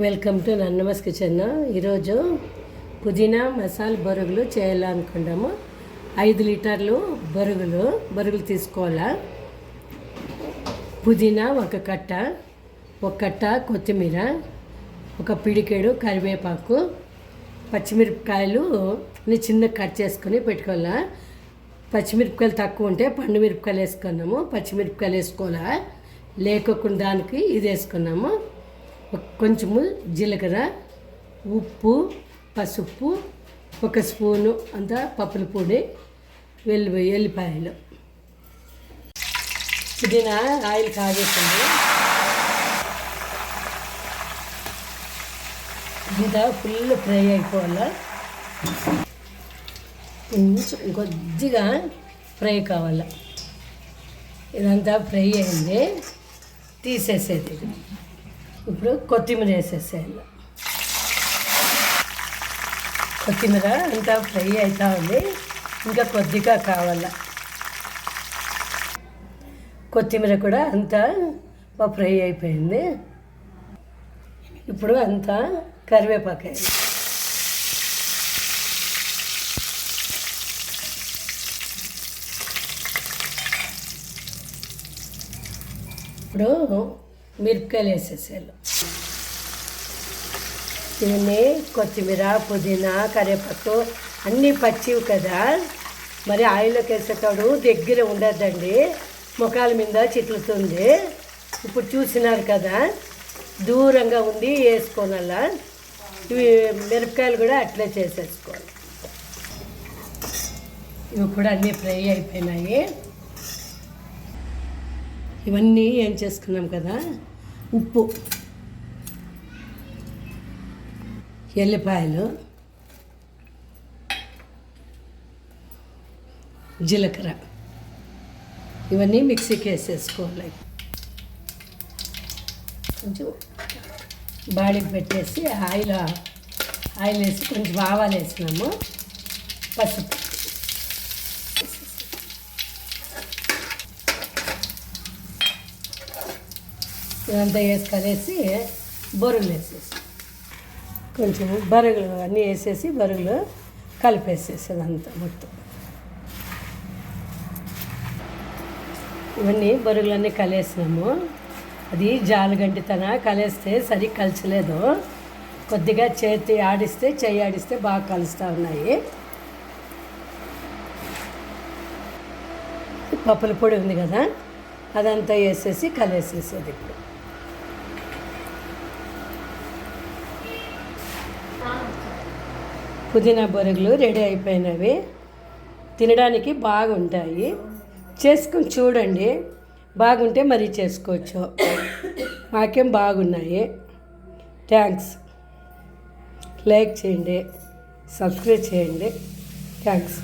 Welcome to నన్నమస్ kitchen. ఈరోజు పుదీనా మసాలా బొరుగులు చేయాలనుకున్నాము. 5 లీటర్లు బొరుగులు తీసుకోవాలా. పుదీనా ఒక కట్ట కొత్తిమీర, ఒక పిడికెడు కరివేపాకు, పచ్చిమిరపకాయలు చిన్న కట్ చేసుకొని పెట్టుకోవాలా. పచ్చిమిరపకాయలు తక్కువ ఉంటే పండు మిరపకాయలు వేసుకున్నాము. పచ్చిమిరపకాయలు వేసుకోవాలా, లేకోకుండా దానికి ఇది వేసుకున్నాము. కొంచెము జీలకర్ర, ఉప్పు, పసుపు, 1 స్పూను అంతా పప్పుల పొడి, ఎల్లిపాయలు. పుదీనా ఆయిల్ కాగేస్తుంది. ఇదంతా ఫుల్ ఫ్రై అయిపోవాలా. కొంచెం కొద్దిగా ఫ్రై కావాలా. ఇదంతా ఫ్రై అయింది, తీసేసేది. ఇప్పుడు కొత్తిమీర వేసేసేయాలి. కొత్తిమీర అంతా ఫ్రై అవుతా ఉంది, ఇంకా కొద్దిగా కావాల. కొత్తిమీర కూడా అంతా ఫ్రై అయిపోయింది. ఇప్పుడు అంతా కరివేపాకు వేయాలి. ఇప్పుడు మిరపకాయలు వేసేసాను. ఇవన్నీ కొత్తిమీర, పుదీనా, కరివేపాకు అన్నీ పచ్చివి కదా, మరి ఆయిల్లోకి వేసేటప్పుడు దగ్గర ఉండద్దండి, ముఖాల మీద చిట్లుతుంది. ఇప్పుడు చూసినారు కదా, దూరంగా ఉండి వేసుకోనాలా. ఇవి మిరపకాయలు కూడా అట్లే చేసేసుకోవాలి. ఇవి కూడా అన్నీ ఫ్రై అయిపోయినాయి. ఇవన్నీ ఏం చేసుకున్నాం కదా, ఉప్పు, ఎల్లిపాయలు, జీలకర్ర, ఇవన్నీ మిక్సీకి వేసేసుకోవాలి. కొంచెం బాడీకి పెట్టేసి ఆయిల్ వేసి కొంచెం ఆవాలు వేసినాము, పసుపు, ఇదంతా వేసి కలిసి బొరుగులు వేసేసి కొంచెం బరుగులు అన్నీ వేసేసి బరుగులు కలిపేసేసేది అంతా మొత్తం. ఇవన్నీ బరుగులన్నీ కలిసినాము. అది జాలగంటితన కలిస్తే సరిగ్గా కలిసలేదు. కొద్దిగా చెయ్యి ఆడిస్తే బాగా కలుస్తూ ఉన్నాయి. పప్పుల పొడి ఉంది కదా, అదంతా వేసేసి కలిసేసేది. ఇప్పుడు పుదీనా బొరుగులు రెడీ అయిపోయినవి. తినడానికి బాగుంటాయి. చేసుకుని చూడండి, బాగుంటే మరీ చేసుకోవచ్చు. మాకేం బాగున్నాయి. థ్యాంక్స్. లైక్ చేయండి, సబ్స్క్రైబ్ చేయండి. థ్యాంక్స్.